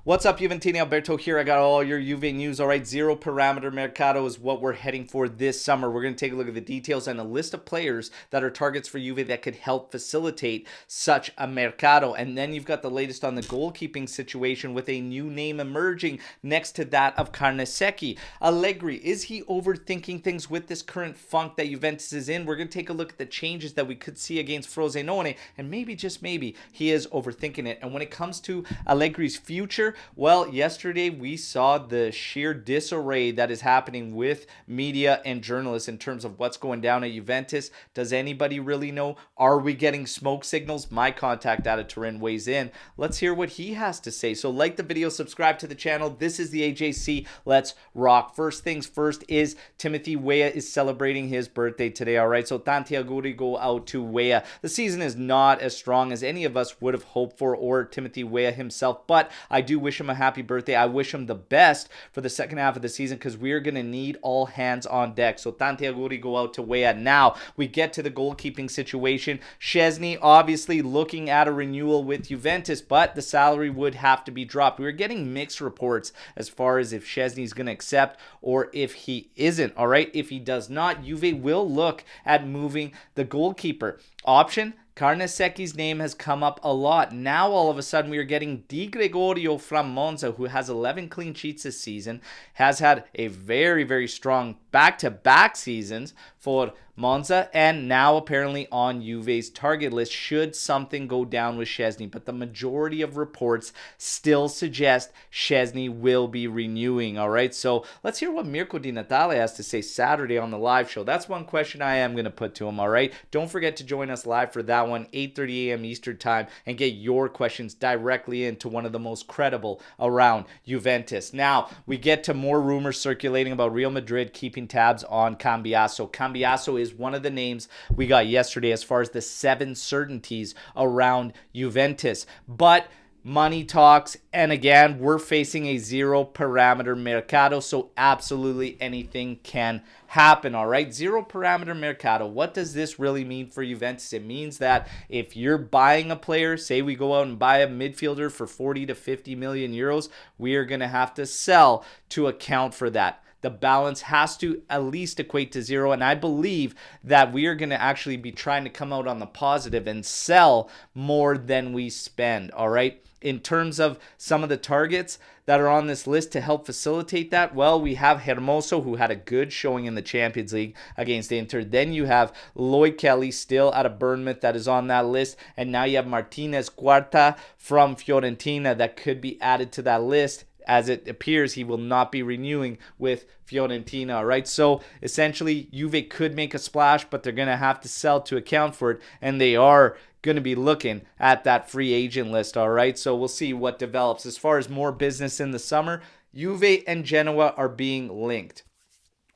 What's up, Juventini? Alberto here. I got all your Juve news. All right, zero parameter mercato is what we're heading for this summer. We're going to take a look at the details and a list of players that are targets for Juve that could help facilitate such a mercato. And then you've got the latest on the goalkeeping situation with a new name emerging next to that of Carnesecchi. Allegri, is he overthinking things with this current funk that Juventus is in? We're going to take a look at the changes that we could see against Frosinone, and maybe, just maybe, he is overthinking it. And when it comes to Allegri's future, well, yesterday we saw the sheer disarray that is happening with media and journalists in terms of what's going down at Juventus. Does anybody really know? Are we getting smoke signals? My contact out of Turin weighs in. Let's hear what he has to say. So like the video, subscribe to the channel. This is the AJC. Let's rock. First things first is Timothy Weah is celebrating his birthday today, all right? So tanti auguri go out to Weah. The season is not as strong as any of us would have hoped for, or Timothy Weah himself, but I do wish him a happy birthday. I wish him the best for the second half of the season because we're going to need all hands on deck. So tanti auguri go out to Weah. Now we get to the goalkeeping situation. Szczesny obviously looking at a renewal with Juventus, but the salary would have to be dropped. We were getting mixed reports as far as if Szczesny is going to accept or if he isn't. All right, if he does not, Juve will look at moving the goalkeeper option. Carnesecchi's name has come up a lot. Now, all of a sudden, we are getting Di Gregorio from Monza, who has 11 clean sheets this season, has had a very, very strong back-to-back seasons for Monza, and now apparently on Juve's target list should something go down with Szczesny. But the majority of reports still suggest Szczesny will be renewing, all right? So let's hear what Mirko Di Natale has to say Saturday on the live show. That's one question I am going to put to him, all right? Don't forget to join us live for that one, 8:30 a.m. Eastern Time, and get your questions directly into one of the most credible around Juventus. Now, we get to more rumors circulating about Real Madrid keeping tabs on Cambiaso. Cambiaso is one of the names we got yesterday as far as the 7 certainties around Juventus. But money talks, and again, we're facing a zero parameter mercato, so absolutely anything can happen, all right? Zero parameter mercato. What does this really mean for Juventus? It means that if you're buying a player, say we go out and buy a midfielder for 40 to 50 million euros, we are going to have to sell to account for that. The balance has to at least equate to zero, and I believe that we are going to actually be trying to come out on the positive and sell more than we spend, all right? In terms of some of the targets that are on this list to help facilitate that, well, we have Hermoso, who had a good showing in the Champions League against Inter. Then you have Lloyd Kelly still out of Bournemouth that is on that list. And now you have Martinez Cuarta from Fiorentina that could be added to that list. As it appears, he will not be renewing with Fiorentina, all right? So essentially, Juve could make a splash, but they're going to have to sell to account for it, and they are going to be looking at that free agent list, all right? So we'll see what develops. As far as more business in the summer, Juve and Genoa are being linked.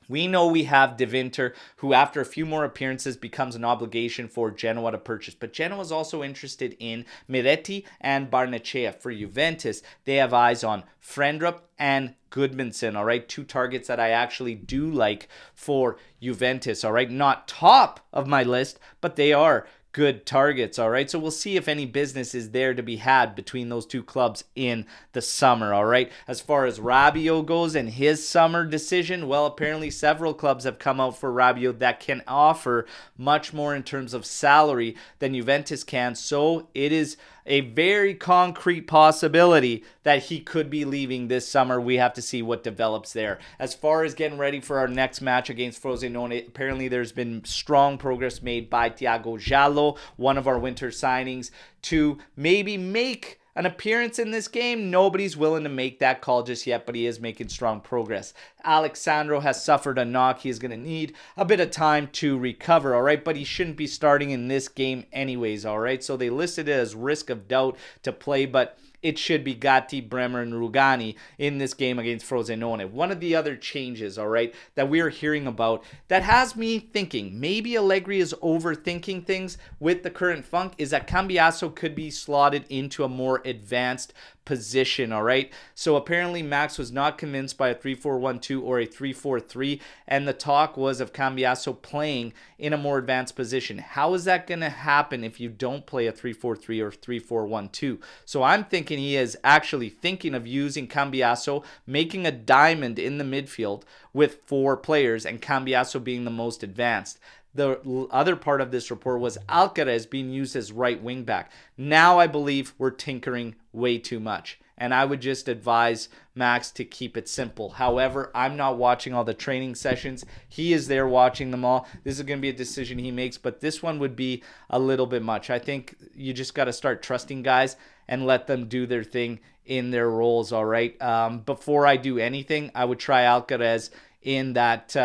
We know we have De Winter, who after a few more appearances becomes an obligation for Genoa to purchase. But Genoa is also interested in Miretti and Barnechea. For Juventus, they have eyes on Frendrup and Goodmanson, all right? 2 targets that I actually do like for Juventus, all right? Not top of my list, but they are good targets, all right? So we'll see if any business is there to be had between those 2 clubs in the summer, all right? As far as Rabiot goes and his summer decision, well, apparently several clubs have come out for Rabiot that can offer much more in terms of salary than Juventus can. So it is a very concrete possibility that he could be leaving this summer. We have to see what develops there. As far as getting ready for our next match against Frosinone, apparently there's been strong progress made by Thiago Giallo, one of our winter signings, to maybe make an appearance in this game. Nobody's willing to make that call just yet, but he is making strong progress. Alexandro has suffered a knock. He is going to need a bit of time to recover, all right? But he shouldn't be starting in this game anyways, all right? So they listed it as risk of doubt to play, but it should be Gatti, Bremer, and Rugani in this game against Frosinone. One of the other changes, all right, that we are hearing about that has me thinking maybe Allegri is overthinking things with the current funk is that Cambiaso could be slotted into a more advanced position, all right? So apparently Max was not convinced by a 3-4-1-2 or a 3-4-3, and the talk was of Cambiaso playing in a more advanced position. How is that going to happen if you don't play a 3-4-3 or 3-4-1-2? So I'm thinking he is actually thinking of using Cambiaso, making a diamond in the midfield with 4 players, and Cambiaso being the most advanced. The other part of this report was Alcaraz being used as right wing back. Now I believe we're tinkering way too much, and I would just advise Max to keep it simple. However, I'm not watching all the training sessions. He is there watching them all. This is going to be a decision he makes, but this one would be a little bit much. I think you just got to start trusting guys and let them do their thing in their roles, all right? Before I do anything, I would try Alcaraz in that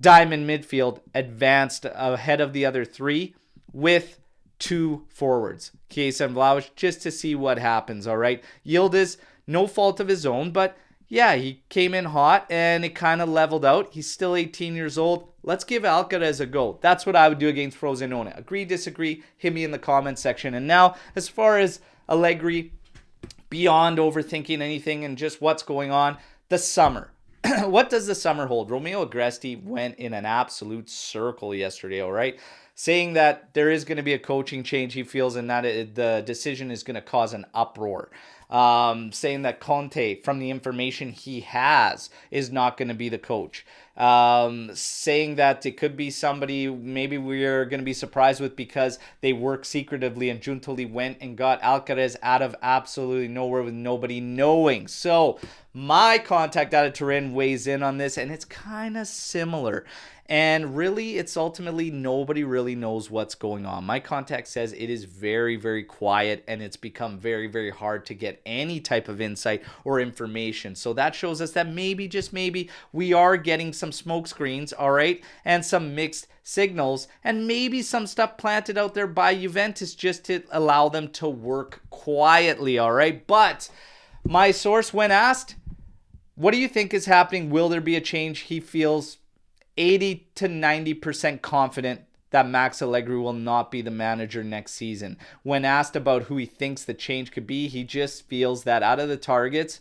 diamond midfield, advanced ahead of the other 3 with 2 forwards, Chiesa and Vlahovic, just to see what happens, all right? Yildiz, no fault of his own, but yeah, he came in hot and it kind of leveled out. He's still 18 years old. Let's give Alcaraz a go. That's what I would do against Frosinone. Agree, disagree, hit me in the comment section. And now, as far as Allegri, beyond overthinking anything and just what's going on, the summer. What does the summer hold? Romeo Agresti went in an absolute circle yesterday, all right? Saying that there is going to be a coaching change, he feels, and that the decision is going to cause an uproar. Saying that Conte, from the information he has, is not going to be the coach. Saying that it could be somebody maybe we're going to be surprised with because they work secretively, and Giuntoli went and got Alcaraz out of absolutely nowhere with nobody knowing. So my contact out of Turin weighs in on this, and it's kind of similar. And really, it's ultimately nobody really knows what's going on. My contact says it is very, very quiet, and it's become very, very hard to get any type of insight or information. So that shows us that maybe, just maybe, we are getting some smoke screens, all right, and some mixed signals, and maybe some stuff planted out there by Juventus just to allow them to work quietly, all right? But my source, when asked, what do you think is happening? Will there be a change? He feels 80 to 90% confident that Max Allegri will not be the manager next season. When asked about who he thinks the change could be, he just feels that out of the targets,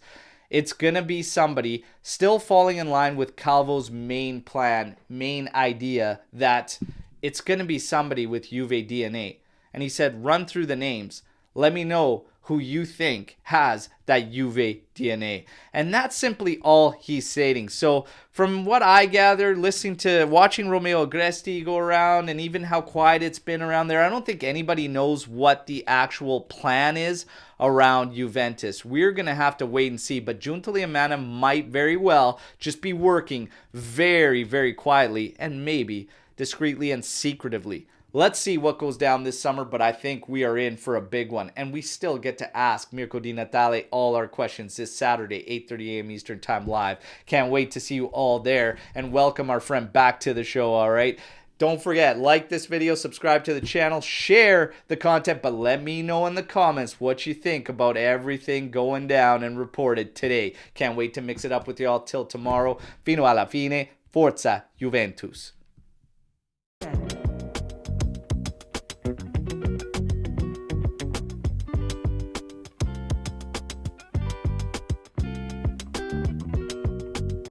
it's going to be somebody still falling in line with Calvo's main plan, main idea, that it's going to be somebody with Juve DNA. And he said, run through the names. Let me know who you think has that Juve DNA. And that's simply all he's stating. So from what I gather, watching Romeo Agresti go around, and even how quiet it's been around there, I don't think anybody knows what the actual plan is around Juventus. We're going to have to wait and see. But Giuntoli and Mana might very well just be working very, very quietly and maybe discreetly and secretively. Let's see what goes down this summer, but I think we are in for a big one. And we still get to ask Mirko Di Natale all our questions this Saturday, 8:30 a.m. Eastern Time live. Can't wait to see you all there and welcome our friend back to the show, all right? Don't forget, like this video, subscribe to the channel, share the content, but let me know in the comments what you think about everything going down and reported today. Can't wait to mix it up with y'all till tomorrow. Fino alla fine, Forza Juventus.